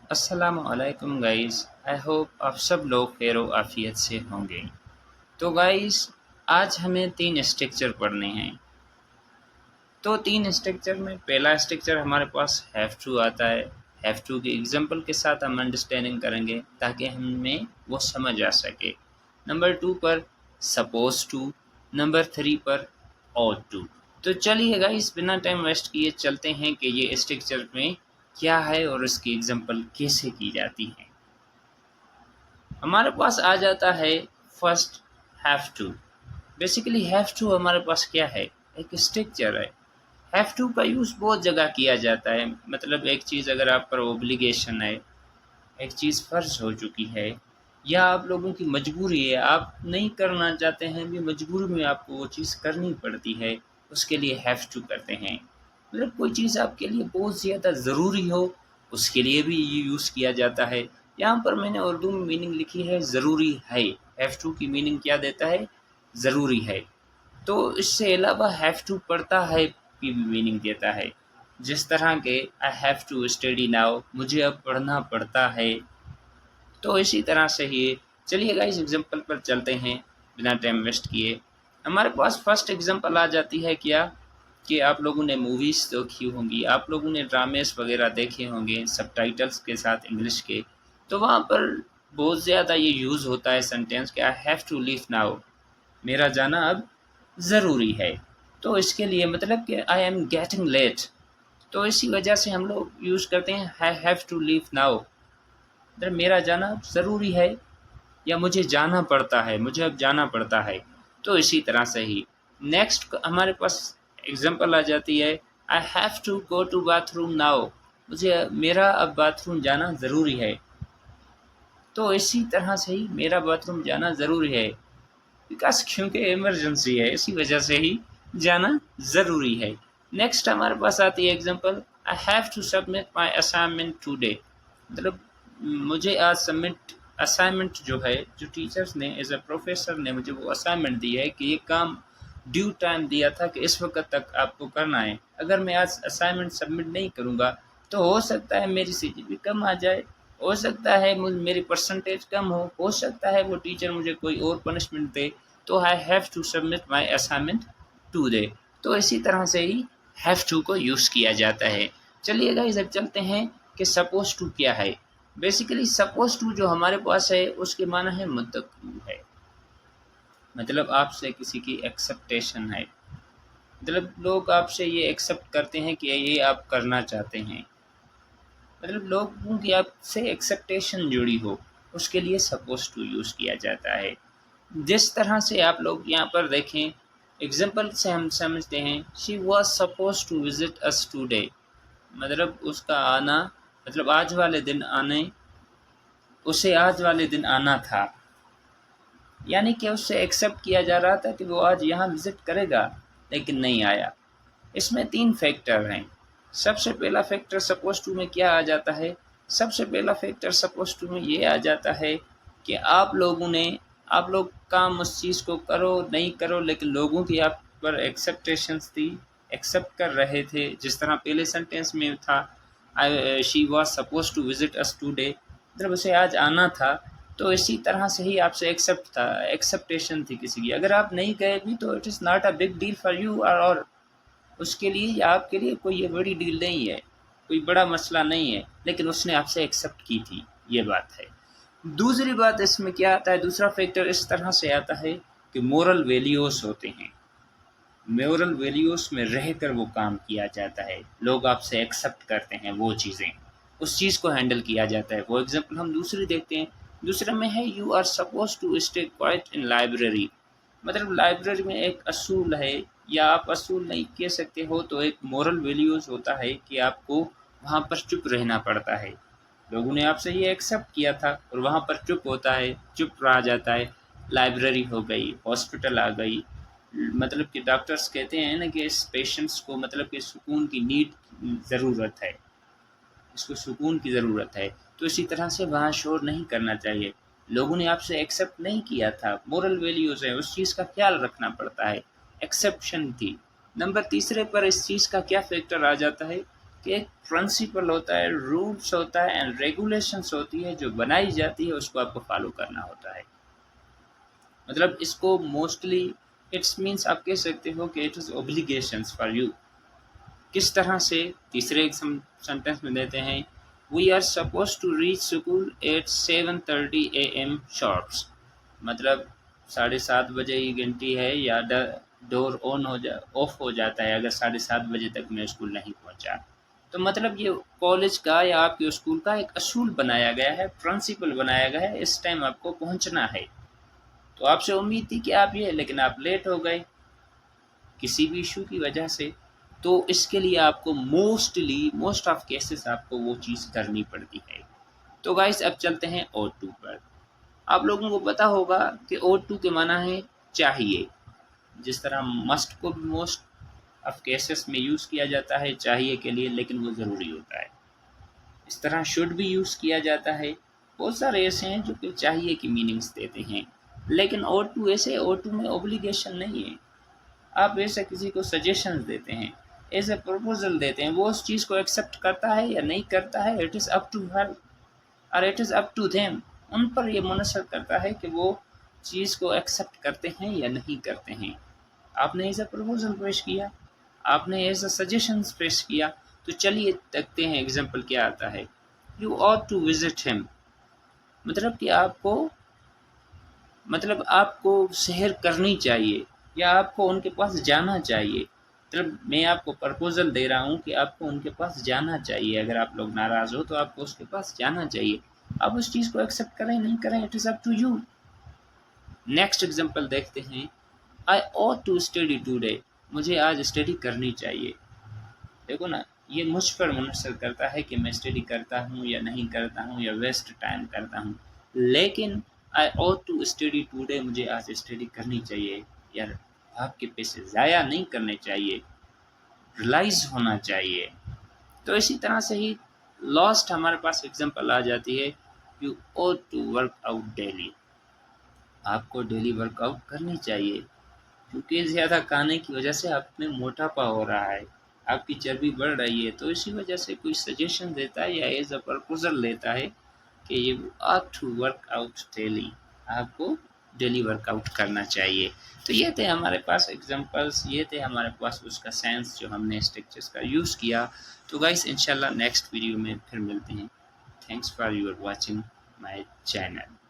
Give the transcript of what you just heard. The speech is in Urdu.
السلام علیکم گائز، آئی ہوپ آپ سب لوگ خیر و عافیت سے ہوں گے۔ تو گائز، آج ہمیں 3 اسٹرکچر پڑھنے ہیں۔ تو 3 اسٹرکچر میں پہلا اسٹرکچر ہمارے پاس ہیو ٹو آتا ہے۔ ہیو ٹو کی ایگزامپل کے ساتھ ہم انڈرسٹینڈنگ کریں گے تاکہ ہمیں وہ سمجھ آ سکے۔ نمبر 2 پر سپوز ٹو، نمبر 3 پر ought ٹو۔ تو چلیے گائز، بنا ٹائم ویسٹ کیے چلتے ہیں کہ یہ اسٹرکچر میں کیا ہے اور اس کی ایگزامپل کیسے کی جاتی ہے۔ ہمارے پاس آ جاتا ہے first have to. Basically have to ہمارے پاس کیا ہے؟ ایک اسٹرکچر ہے۔ ہیو ٹو کا یوز بہت جگہ کیا جاتا ہے، مطلب ایک چیز اگر آپ پر اوبلیگیشن ہے، ایک چیز فرض ہو چکی ہے یا آپ لوگوں کی مجبوری ہے، آپ نہیں کرنا چاہتے ہیں بھی مجبوری میں آپ کو وہ چیز کرنی پڑتی ہے، اس کے لیے ہیو ٹو کرتے ہیں۔ مطلب کوئی چیز آپ کے لیے بہت زیادہ ضروری ہو، اس کے لیے بھی یہ یوز کیا جاتا ہے۔ یہاں پر میں نے اردو میں میننگ لکھی ہے ضروری ہے۔ ہیو ٹو کی میننگ کیا دیتا ہے؟ ضروری ہے۔ تو اس سے علاوہ ہیو ٹو پڑھتا ہے کی بھی میننگ دیتا ہے، جس طرح کہ I have to study now, مجھے اب پڑھنا پڑتا ہے۔ تو اسی طرح سے ہی چلیے گائز ایگزامپل پر چلتے ہیں بنا ٹائم ویسٹ کیے۔ ہمارے پاس فرسٹ ایگزامپل آ جاتی ہے کیا کہ آپ لوگوں نے موویز دیکھی ہوں گی، آپ لوگوں نے ڈرامےز وغیرہ دیکھے ہوں گے سب ٹائٹلس کے ساتھ انگلش کے، تو وہاں پر بہت زیادہ یہ یوز ہوتا ہے سینٹینس کہ I have to leave now, میرا جانا اب ضروری ہے۔ تو اس کے لیے مطلب کہ آئی ایم گیٹنگ لیٹ، تو اسی وجہ سے ہم لوگ یوز کرتے ہیں I have to leave now, مطلب میرا جانا ضروری ہے یا مجھے جانا پڑتا ہے، مجھے اب جانا پڑتا ہے۔ تو اسی طرح سے ہی نیکسٹ ہمارے پاس ایگزامپل آ جاتی ہے I have to go to bathroom now, مجھے میرا اب باتھ روم جانا ضروری ہے۔ تو اسی طرح سے ہی میرا باتھ روم جانا ضروری ہے، بیکاز کیونکہ ایمرجنسی ہے، اسی وجہ سے ہی جانا ضروری ہے۔ نیکسٹ ہمارے پاس آتی ہے example I have to submit my assignment today, مطلب مجھے آج سبمٹ اسائنمنٹ جو ہے، جو ٹیچرس نے ایز اے پروفیسر نے مجھے وہ اسائنمنٹ دی ہے کہ یہ کام ڈیو ٹائم دیا تھا کہ اس وقت تک آپ کو کرنا ہے، اگر میں آج اسائنمنٹ سبمٹ نہیں کروں گا تو ہو سکتا ہے میری سی جی پی کم آ جائے، ہو سکتا ہے میری پرسنٹیج کم ہو سکتا ہے وہ ٹیچر مجھے کوئی اور پنشمنٹ دے، تو I have to submit my assignment to دے۔ تو اسی طرح سے ہی ہیو ٹو کو یوز کیا جاتا ہے۔ چلیے گائز اب چلتے ہیں کہ سپوز ٹو کیا ہے۔ بیسیکلی سپوز ٹو جو ہمارے پاس ہے اس کے معنی ہے متوقع ہے، مطلب آپ سے کسی کی ایکسپٹیشن ہے، مطلب لوگ آپ سے یہ ایکسپٹ کرتے ہیں کہ یہ آپ کرنا چاہتے ہیں، مطلب لوگوں کی آپ سے ایکسپٹیشن جڑی ہو، اس کے لیے سپوز ٹو یوز کیا جاتا ہے۔ جس طرح سے آپ لوگ یہاں پر دیکھیں ایگزامپل سے ہم سمجھتے ہیں she was suppose to visit us today, مطلب اس کا آنا، مطلب آج والے دن آنے، اسے آج والے دن آنا تھا، یعنی کہ اس سے ایکسیپٹ کیا جا رہا تھا کہ وہ آج یہاں وزٹ کرے گا لیکن نہیں آیا۔ اس میں 3 فیکٹر ہیں۔ سب سے پہلا فیکٹر سپوز ٹو میں کیا آ جاتا ہے؟ سب سے پہلا فیکٹر سپوز ٹو میں یہ آ جاتا ہے کہ آپ لوگ کام اس چیز کو کرو نہیں کرو لیکن لوگوں کی آپ پر ایکسپٹیشنس تھی، ایکسیپٹ کر رہے تھے، جس طرح پہلے سینٹینس میں تھا she was suppose to visit us today, مطلب اسے آج آنا تھا، تو اسی طرح سے ہی آپ سے ایکسپٹیشن تھی کسی کی، اگر آپ نہیں گئے بھی تو it is not a big deal for you, اور اس کے لیے یا آپ کے لیے کوئی یہ بڑی ڈیل نہیں ہے، کوئی بڑا مسئلہ نہیں ہے، لیکن اس نے آپ سے ایکسیپٹ کی تھی، یہ بات ہے۔ دوسری بات اس میں کیا آتا ہے، دوسرا فیکٹر اس طرح سے آتا ہے کہ مورل ویلیوز ہوتے ہیں، مورل ویلیوز میں رہ کر وہ کام کیا جاتا ہے، لوگ آپ سے ایکسیپٹ کرتے ہیں وہ چیزیں، اس چیز کو ہینڈل کیا جاتا ہے۔ وہ ایگزامپل ہم دوسری دیکھتے ہیں، دوسرے میں ہے you are suppose to stay quiet in library, مطلب لائبریری میں ایک اصول ہے، یا آپ اصول نہیں کہہ سکتے ہو تو ایک مورل ویلیوز ہوتا ہے کہ آپ کو وہاں پر چپ رہنا پڑتا ہے، لوگوں نے آپ سے یہ ایکسیپٹ کیا تھا اور وہاں پر چپ ہوتا ہے، چپ رہا جاتا ہے۔ لائبریری ہو گئی، ہاسپٹل آ گئی، مطلب کہ ڈاکٹرز کہتے ہیں نا کہ اس پیشنٹس کو مطلب کہ سکون کی نیڈ ضرورت ہے، اس کو سکون کی ضرورت ہے، تو اسی طرح سے وہاں شور نہیں کرنا چاہیے، لوگوں نے آپ سے ایکسیپٹ نہیں کیا تھا، مورل ویلیوز ہے، اس چیز کا خیال رکھنا پڑتا ہے، ایکسیپشن تھی۔ نمبر تیسرے پر اس چیز کا کیا فیکٹر آ جاتا ہے کہ ایک پرنسپل ہوتا ہے، رولس ہوتا ہے اینڈ ریگولیشنس ہوتی ہے جو بنائی جاتی ہے، اس کو آپ کو فالو کرنا ہوتا ہے. مطلب اس کو موسٹلی اٹس مینس آپ کہہ سکتے ہو کہ it is obligations for you. کس طرح سے تیسرے سینٹینس میں دیتے ہیں we are suppose to reach school at 7:30 AM sharps. مطلب 7:30 کی گھنٹی ہے یا ڈور آف ہو جاتا ہے اگر 7:30 تک میں اسکول نہیں پہنچا. تو مطلب یہ کالج کا یا آپ کے اسکول کا ایک اصول بنایا گیا ہے، پرنسپل بنایا گیا ہے، اس ٹائم آپ کو پہنچنا ہے. تو آپ سے امید تھی کہ آپ لیکن آپ لیٹ ہو گئے کسی بھی ایشو کی وجہ سے. تو اس کے لیے آپ کو موسٹ آف کیسز آپ کو وہ چیز کرنی پڑتی ہے. تو گائز اب چلتے ہیں ought to پر. آپ لوگوں کو پتا ہوگا کہ ought to کے معنی ہے چاہیے. جس طرح must کو بھی موسٹ آف کیسز میں یوز کیا جاتا ہے چاہیے کے لیے، لیکن وہ ضروری ہوتا ہے. اس طرح should بھی یوز کیا جاتا ہے. بہت سارے ایسے ہیں جو کہ چاہیے کی میننگز دیتے ہیں، لیکن ought to ایسے ought to میں اوبلیگیشن نہیں ہے. آپ ایسا کسی کو سجیشنز دیتے ہیں، ایز اے پروپوزل دیتے ہیں، وہ اس چیز کو ایکسیپٹ کرتا ہے یا نہیں کرتا ہے، it is up to her اور it is up to them. ان پر یہ منحصر کرتا ہے کہ وہ چیز کو ایکسیپٹ کرتے ہیں یا نہیں کرتے ہیں. آپ نے ایز اے پروپوزل پیش کیا، آپ نے ایز اے سجیشنز پیش کیا، تو چلیے دیکھتے ہیں ایگزامپل کیا آتا ہے. یو ought ٹو وزٹ ہم. مطلب کہ آپ کو سحر کرنی چاہیے یا آپ کو ان کے پاس جانا چاہیے. مطلب میں آپ کو پرپوزل دے رہا ہوں کہ آپ کو ان کے پاس جانا چاہیے. اگر آپ لوگ ناراض ہو تو آپ کو اس کے پاس جانا چاہیے. آپ اس چیز کو ایکسیپٹ کریں نہیں کریں it is up to you. Next example دیکھتے ہیں. I ought to study today. مجھے آج اسٹڈی کرنی چاہیے. دیکھو نا، یہ مجھ پر منحصر کرتا ہے کہ میں اسٹڈی کرتا ہوں یا نہیں کرتا ہوں یا ویسٹ ٹائم کرتا ہوں. لیکن آئی ought ٹو اسٹڈی ٹوڈے، مجھے آج اسٹڈی کرنی چاہیے. یار آپ کے پیسے ضائع نہیں کرنے چاہیے، ریلائز ہونا چاہیے. تو اسی طرح سے ہی لاسٹ ہمارے پاس ایگزامپل آ جاتی ہے you ought to work out daily. آپ کو ڈیلی ورک آؤٹ کرنی چاہیے، کیونکہ زیادہ کھانے کی وجہ سے آپ میں موٹاپا ہو رہا ہے، آپ کی چربی بڑھ رہی ہے. تو اسی وجہ سے کوئی سجیشن دیتا ہے یا ایز اے پرپوزل لیتا ہے کہ یہ ought to work out daily, آپ کو ڈیلی ورک آؤٹ کرنا چاہیے. تو یہ تھے ہمارے پاس ایگزامپلس، یہ تھے ہمارے پاس اس کا سینس جو ہم نے اسٹرکچرس کا یوز کیا. تو گائس انشاءاللہ نیکسٹ ویڈیو میں پھر ملتے ہیں. Thanks for your watching my channel.